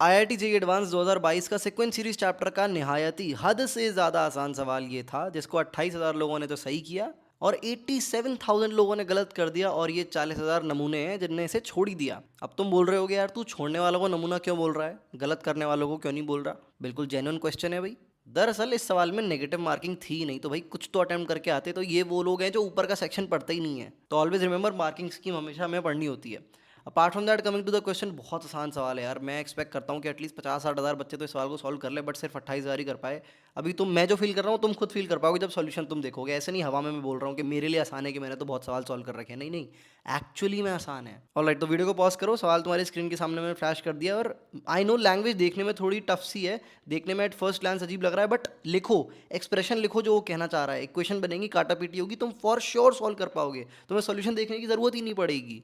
IIT JEE advance 2022 का sequence series chapter का निहायती हद से ज़्यादा आसान सवाल ये था, जिसको 28,000 लोगों ने तो सही किया और 87,000 लोगों ने गलत कर दिया, और ये 40,000 नमूने हैं जिनने इसे छोड़ ही दिया। अब तुम बोल रहे होगे यार, तू छोड़ने वालों को नमूना क्यों बोल रहा है, गलत करने वालों को क्यों नहीं बोल रहा। बिल्कुल जेन्युइन क्वेश्चन है भाई। दरअसल इस सवाल में नेगेटिव मार्किंग थी नहीं, तो भाई कुछ तो अटेम्प्ट करके आते। तो ये वो लोग हैं जो ऊपर का सेक्शन पढ़ते ही नहीं है। तो ऑलवेज रिमेंबर, मार्किंग स्कीम हमेशा हमें पढ़नी होती है। Apart from that, coming to the question, बहुत आसान सवाल है यार। मैं एक्सपेक्ट करता हूँ कि एटलीस्ट 50-60 हज़ार बच्चे तो इस सवाल को सॉल्व कर ले, बट सिर्फ 28 हज़ार ही कर पाए। अभी तुम, मैं जो फील कर रहा हूँ तुम खुद फील कर पाओगे जब सॉल्यूशन तुम देखोगे। ऐसे नहीं हवा में मैं बोल रहा हूँ कि मेरे लिए आसान है कि मैंने तो बहुत सवाल सॉल्व कर रखे हैं। नहीं नहीं, एक्चुअली में आसान है। ऑलराइट, तो वीडियो को पॉज करो। सवाल तुम्हारी स्क्रीन के सामने मैंने फ्लैश कर दिया। और आई नो लैंग्वेज देखने में थोड़ी टफ सी है, देखने में एट फर्स्ट ग्लांस अजीब लग रहा है, बट लिखो, एक्सप्रेशन लिखो जो वो कहना चाह रहा है। इक्वेशन बनेगी, काटा पीटी होगी, तुम फॉर श्योर सॉल्व कर पाओगे। तुम्हें सॉल्यूशन देखने की जरूरत ही नहीं पड़ेगी।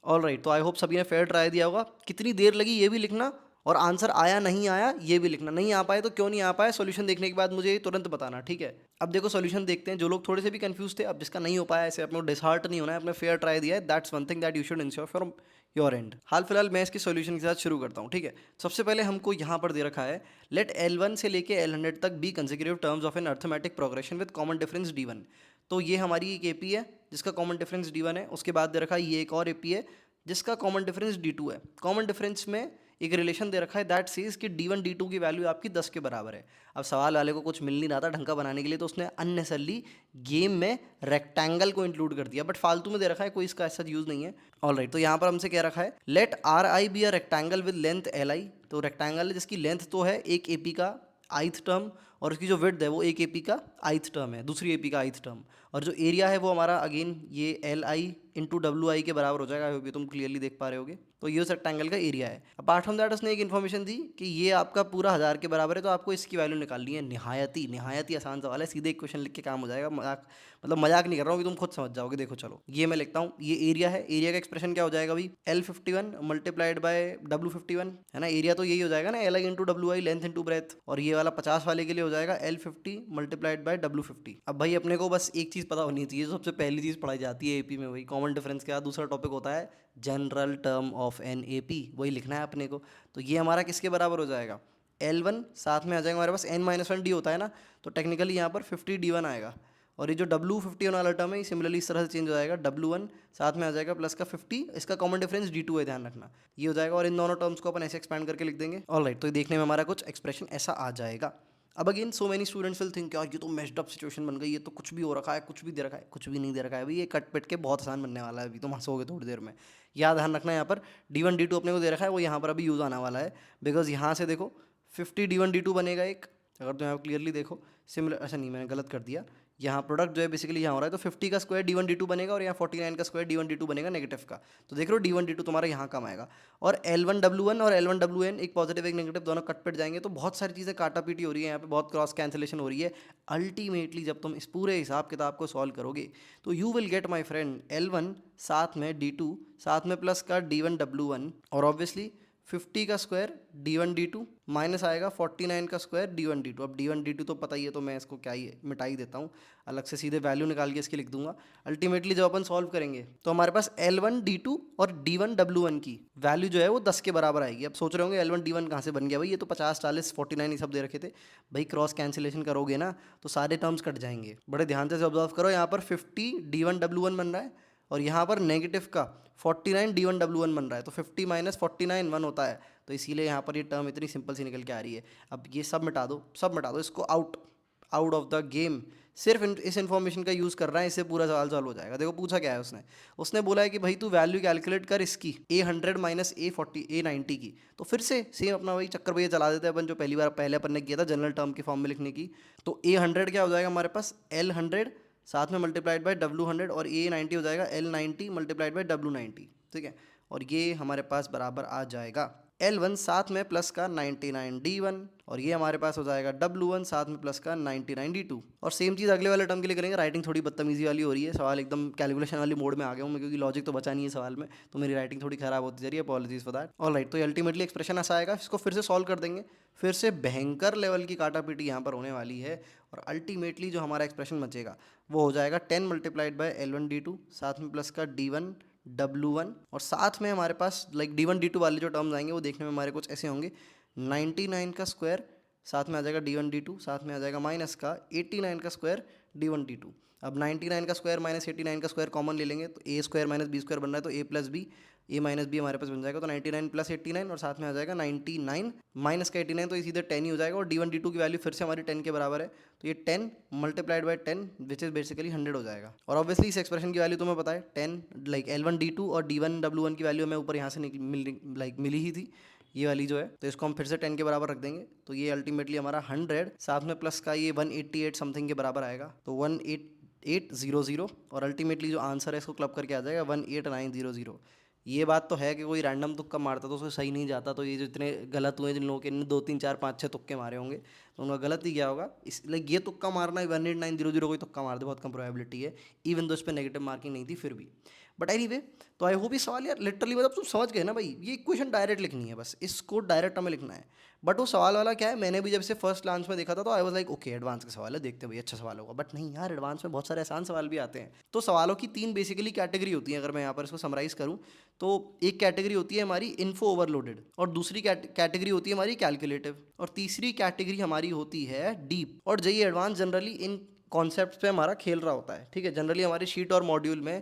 ऑल राइट, तो आई होप सभी ने फेयर ट्राई दिया होगा। कितनी देर लगी ये भी लिखना, और आंसर आया नहीं आया ये भी लिखना। नहीं आ पाए तो क्यों नहीं आ पाए, सॉल्यूशन देखने के बाद मुझे तुरंत बताना, ठीक है। अब देखो सॉल्यूशन देखते हैं। जो लोग थोड़े से भी कंफ्यूज थे, अब जिसका नहीं हो पाया, ऐसे अपने डिसहार्ट नहीं होना है, अपने फेयर ट्राई दिया है, that's one thing that you should ensure from your end. हाल फिलहाल मैं इसके सॉल्यूशन के साथ शुरू करता हूँ, ठीक है। सबसे पहले हमको यहाँ पर दे रखा है, लेट L1 से लेके L100 तक be consecutive terms of an arithmetic progression with common difference D1। तो ये हमारी एक एपी है जिसका कॉमन डिफरेंस D1 है। उसके बाद दे रखा है ये एक और एपी है जिसका कॉमन डिफरेंस D2 है। कॉमन डिफरेंस में एक रिलेशन दे रखा है दैट सेज कि D1 D2 की वैल्यू आपकी 10 के बराबर है। अब सवाल वाले को कुछ मिल नहीं रहा था ढंग का बनाने के लिए, तो उसने अननेसरली गेम में रेक्टेंगल को इंक्लूड कर दिया, बट फालतू में दे रखा है, कोई इसका ऐसा यूज नहीं है। ऑलराइट, तो यहाँ पर हमसे क्या रखा है, let RI be a rectangle with length LI। तो रेक्टेंगल है जिसकी लेंथ तो है एक एपी का आइथ टर्म, और उसकी जो विड्थ है वो एक एपी का आइथ टर्म है, दूसरी एपी का आइथ टर्म। और जो एरिया है वो हमारा अगेन ये LI इंटू WI के बराबर हो जाएगा। अभी तुम क्लियरली देख पा रहे होगे। तो ये उस रेक्टेंगल का एरिया है। अपार्ट फ्रॉम दैट उसने एक इन्फॉर्मेशन दी कि ये आपका पूरा 1000 के बराबर है, तो आपको इसकी वैल्यू निकालनी है। निहायती निहायती आसान सवाल है, सीधे एक क्वेश्चन लिख के काम हो जाएगा। मजाक, मतलब मजाक नहीं कर रहा हूँ, कि तुम खुद समझ जाओगे। देखो चलो, ये मैं लिखता हूँ, ये एरिया है। एरिया का एक्सप्रेशन क्या हो जाएगा भाई, L51 मल्टीप्लाइड बाय W51, है ना। एरिया तो यही हो जाएगा ना, LI into WI, length into breadth. और ये वाला 50 वाले के लिए हो जाएगा L50 मल्टीप्लाइड बाय W50। अब भाई अपने को बस एक चीज़ पता होनी चाहिए, जो सबसे पहली चीज़ पढ़ाई जाती है एपी में, वही कॉमन डिफरेंस के बाद दूसरा टॉपिक होता है general term of an AP. वही लिखना है अपने को। तो ये हमारा किसके बराबर हो जाएगा, L1 साथ में आ जाएगा हमारे पास N-1D होता है ना, तो टेक्निकली यहाँ पर 50D1 आएगा। और ये जो W51 वाला टर्म है, ये सिमिलरली इस तरह से चेंज हो जाएगा, W1 साथ में आ जाएगा प्लस का 50, इसका कॉमन डिफरेंस D2 है, ध्यान रखना ये हो जाएगा। और इन दोनों टर्म्स को अपन ऐसे एक्सपैंड करके लिख देंगे। ऑलराइट, तो ये देखने में हमारा कुछ एक्सप्रेशन ऐसा आ जाएगा। अब again so many students will think यार ये तो मेस्ड अप सिचुएशन बन गई, ये तो कुछ भी हो रखा है, कुछ भी दे रखा है। कुछ भी नहीं दे रखा है भाई, ये कट पिट के बहुत आसान बनने वाला है। अभी तुम हंसोगे थोड़ी देर में। याद ध्यान रखना, यहाँ पर D1 D2 अपने को दे रखा है, वो यहाँ पर अभी यूज़ आने वाला है। बिकॉज यहाँ से देखो 50 D1 D2 बनेगा एक, अगर तुम यहाँ क्लियरली देखो। सिमिलर, अच्छा नहीं मैंने गलत कर दिया, यहाँ प्रोडक्ट जो है बेसिकली यहाँ हो रहा है, तो 50 का स्क्वायर D1 D2 बनेगा, और यहाँ 49 का स्क्वायर D1 D2 बनेगा नेगेटिव का। तो देख रहे हो D1 D2 तुम्हारा यहाँ कम आएगा। और L1 W1 और L1 WN, एक पॉजिटिव एक नेगेटिव, दोनों कट पिट जाएंगे। तो बहुत सारी चीज़ें काटा पीटी हो रही है यहाँ पे, बहुत क्रॉस कैंसिलेशन हो रही है। अल्टीमेटली जब तुम इस पूरे हिसाब किताब को सॉल्व करोगे, तो you will get my friend L1 साथ में D2 साथ में प्लस का D1 W1, और ऑब्वियसली 50 का स्क्वायर D1 D2 माइनस आएगा 49 का स्क्वायर D1 D2। अब D1 D2 तो पता ही है, तो मैं इसको क्या ही मिटा ही देता हूँ, अलग से सीधे वैल्यू निकाल के इसकी लिख दूंगा। अल्टीमेटली जब अपन सॉल्व करेंगे तो हमारे पास L1 D2 और D1 W1 की वैल्यू जो है वो 10 के बराबर आएगी। अब सोच रहे होंगे L1 D1 कहाँ से बन गया भाई, ये तो 50 40 49 ये सब दे रखे थे। भाई क्रॉस कैंसिलेशन करोगे ना तो सारे टर्म्स कट जाएंगे। बड़े ध्यान से ऑब्जर्व करो, यहाँ पर 50 D1 W1 बन रहा है, और यहाँ पर नेगेटिव का 49 D1 W1 बन रहा है। तो 50 माइनस 49 1 होता है, तो इसीलिए यहाँ पर ये टर्म इतनी सिंपल सी निकल के आ रही है। अब ये सब मिटा दो, सब मिटा दो, इसको out out of the game. सिर्फ इस इन्फॉर्मेशन का यूज़ कर रहा है, इससे पूरा सवाल सॉल्व हो जाएगा। देखो पूछा क्या है उसने, उसने बोला है कि भाई तू वैल्यू कैलकुलेट कर इसकी A100 माइनस A90 की। तो फिर से सेम अपना वही चक्कर भैया चला देते हैं अपन, जो पहली बार पहले अपन ने किया था जनरल टर्म की फॉर्म में लिखने की। तो A100 क्या हो जाएगा हमारे पास, L100 साथ में मल्टीप्लाइड बाय W100, और A90 हो जाएगा L90 मल्टीप्लाइड बाय W90, ठीक है। और ये हमारे पास बराबर आ जाएगा L1 साथ में प्लस का 99 D1, और ये हमारे पास हो जाएगा W1 साथ में प्लस का 99 D2। और सेम चीज़ अगले वाले टर्म के लिए करेंगे। राइटिंग थोड़ी बदतमीजी वाली हो रही है, सवाल एकदम कैलकुलेशन वाली मोड में आ गया हूँ मैं, क्योंकि लॉजिक तो बचा नहीं है सवाल में, तो मेरी राइटिंग थोड़ी खराब होती जा रही है। Apologies for that. ऑलराइट, तो ये अल्टीमेटली एक्सप्रेशन ऐसा आएगा, इसको फिर से सॉल्व कर देंगे। फिर से भयंकर लेवल की काटा पीटी यहाँ पर होने वाली है, और अल्टीमेटली जो हमारा एक्सप्रेशन बचेगा वो हो जाएगा 10 मल्टीप्लाइड बाय L1 D2 साथ में प्लस का D1 W1 और साथ में हमारे पास लाइक D1 D2 वाले जो टर्म्स आएंगे वो देखने में हमारे कुछ ऐसे होंगे। 99 का स्क्वायर साथ में आ जाएगा D1 D2, साथ में आ जाएगा माइनस का 89 का स्क्वायर D1 D2। अब 99 का स्क्वायर माइनस 89 का स्क्वायर कॉमन ले लेंगे तो ए स्क्वायर माइनस बी स्क्वायर बन रहा है तो ए प्लस बी, ए माइनस बी हमारे पास बन जाएगा तो 99 प्लस 89 और साथ में आ जाएगा 99 माइनस का 89 तो ये सीधे 10 ही हो जाएगा और D1 D2 की वैल्यू फिर से हमारी 10 के बराबर है तो ये 10 multiplied by 10 which is basically 100 हो जाएगा। और ऑब्वियसली इस एक्सप्रेशन की वैल्यू तुम्हें पता है 10 लाइक L1 D2 और D1 W1 की वैल्यू हमें ऊपर यहाँ से मिली ही थी ये वाली जो है, तो इसको हम फिर से 10 के बराबर रख देंगे तो ये अल्टीमेटली हमारा 100 साथ में प्लस का ये 188 समथिंग के बराबर आएगा तो 18800 और अल्टीमेटली जो आंसर है इसको क्लब करके आ जाएगा 18900। ये बात तो है कि कोई रैंडम तुक्का मारता तो उसको सही नहीं जाता, तो ये जो इतने गलत हुए जिन लोगों के 2 3 4 5 6 तुक्के मारे होंगे तो उनका गलत ही क्या होगा। इस लाइक ये तुक्का मारना 18900 कोई तुक्का मार दे बहुत कम प्रोबेबिलिटी है, इवन दो इस पर नेगेटिव मार्किंग नहीं थी फिर भी। बट एनीवे तो आई होप ये सवाल यार लिटरली मतलब तुम समझ गए ना भाई, ये इक्वेशन डायरेक्ट लिखनी है बस, इसको डायरेक्ट हमें लिखना है। बट वो सवाल वाला क्या है, मैंने भी जब से फर्स्ट लांच में देखा था तो I was like okay advance का सवाल है, देखते हैं भाई अच्छा सवाल होगा। बट नहीं यार, एडवांस में बहुत सारे आसान सवाल भी आते हैं। तो सवालों की 3 बेसिकली कैटेगरी होती है, अगर मैं यहाँ पर इसको समराइज़ करूँ तो एक कैटेगरी होती है हमारी इन्फो ओवरलोडेड, और दूसरी कैटेगरी होती है हमारी कैलकुलेटिव, और तीसरी कैटेगरी हमारी होती है डीप। और JEE advance generally in concept पे हमारा खेल रहा होता है, ठीक है। जनरली हमारे शीट और मॉड्यूल में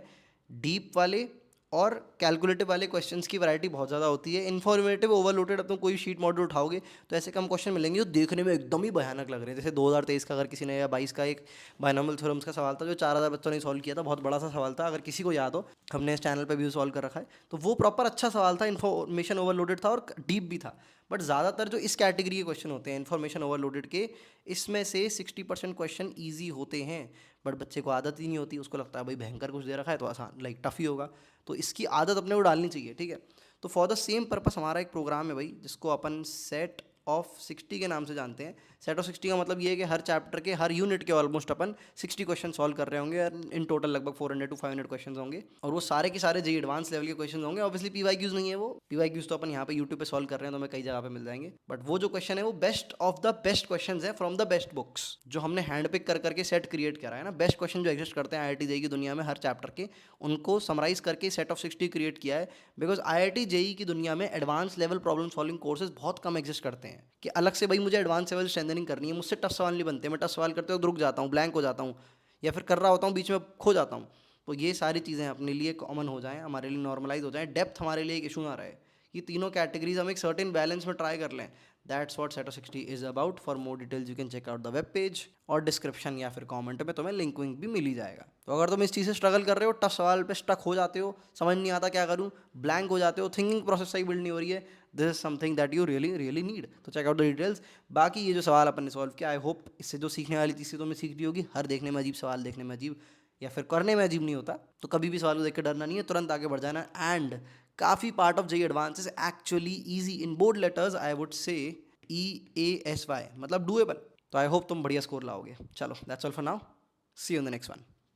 डीप वाले और कैलकुलेटिव वाले क्वेश्चंस की वैरायटी बहुत ज़्यादा होती है। इन्फॉर्मेटिव ओवरलोडेड अब तुम कोई शीट मॉड्यूल उठाओगे तो ऐसे कम क्वेश्चन मिलेंगे जो देखने में एकदम ही भयानक लग रहे हैं। जैसे 2023 का अगर किसी ने, या 22 का एक बायनॉमियल थ्योरम्स का सवाल था जो 4000 बच्चों ने सॉल्व किया था, बहुत बड़ा सा सवाल था, अगर किसी को याद हो हमने इस चैनल पर भी सॉल्व कर रखा है। तो वो प्रॉपर अच्छा सवाल था, इन्फॉर्मेशन ओवरलोडेड था और डीप भी था। बट ज़्यादातर जो इस कैटेगरी के क्वेश्चन होते हैं इन्फॉर्मेशन ओवरलोडेड के, इसमें से 60% क्वेश्चन ईजी होते हैं। बट बच्चे को आदत ही नहीं होती, उसको लगता है भाई भयंकर कुछ दे रखा है तो आसान लाइक टफ ही होगा, तो इसकी आदत अपने को डालनी चाहिए, ठीक है। तो फॉर द सेम पर्पस हमारा एक प्रोग्राम है भाई, जिसको अपन सेट ऑफ 60 के नाम से जानते हैं। सेट ऑफ 60 का मतलब ये है कि हर चैप्टर के हर यूनिट के ऑलमोस्ट अपन 60 क्वेश्चन सॉल्व कर रहे होंगे, इन टोटल लगभग 400 to 500 क्वेश्चन होंगे, और वो सारे के सारे जेईई एडवांस लेवल के क्वेश्चन होंगे। ऑब्वियसली पीवाईक्यूज नहीं है, वो पीवाईक्यूज तो अपन यहाँ पे यूट्यूब पे सॉल्व कर रहे हैं तो हमें कई जगह पे मिल जाएंगे। बट वो जो क्वेश्चन है वो best of the best question है फ्रॉम द बेस्ट बुक्स, जो हमने हैंड पिक कर करके सेट क्रिएट करा है ना। बेस्ट क्वेश्चन जो एग्जिस्ट करते हैं IIT जेईई की दुनिया में हर चैप्टर के, उनको समराइज करके सेट ऑफ 60 क्रिएट किया है। बिकॉज IIT जेईई की दुनिया में advance level problem solving courses बहुत कम एग्जिस्ट करते हैं, कि अलग से भाई मुझे एडवांस लेवल स्ट्रेंथनिंग करनी है, मुझसे टफ सवाल नहीं बनते, मैं टफ सवाल करते वक्त रुक जाता हूँ, ब्लैंक हो जाता हूँ, या फिर कर रहा होता हूँ बीच में खो जाता हूँ। तो ये सारी चीज़ें अपने लिए कॉमन हो जाएं, हमारे लिए नॉर्मलाइज हो जाएं, डेप्थ हमारे लिए एक इशू ना रहे। ये तीनों कैटेगरीज हम एक सर्टेन बैलेंस में ट्राई कर लें। That's what set of 60 is about. For more details you can check out the web page, और डिस्क्रिप्शन या फिर कमेंट में तुम्हें लिंक विंक भी मिल ही जाएगा। तो अगर तुम इस चीज़ से स्ट्रगल कर रहे हो, टफ सवाल पे स्टक हो जाते हो, समझ नहीं आता क्या करूँ, ब्लैंक हो जाते हो, थिंकिंग प्रोसेस सही बिल्ड नहीं हो रही है, this is something that you really really need, तो चेक आउट द डिटेल्स। बाकी ये जो सवाल अपन ने सॉल्व किया, आई होप इससे जो सीखने वाली चीज़ तुम्हें सीख ली होगी। हर देखने में अजीब सवाल देखने में अजीब या फिर करने में अजीब नहीं होता, तो कभी भी सवाल को देख के डरना नहीं है, तुरंत आगे बढ़ जाना। एंड काफ़ी part of JEE advance is actually easy, in bold letters I would say EASY, मतलब डूएबल। तो आई होप तुम बढ़िया स्कोर लाओगे। चलो that's all for now, see you in the next one.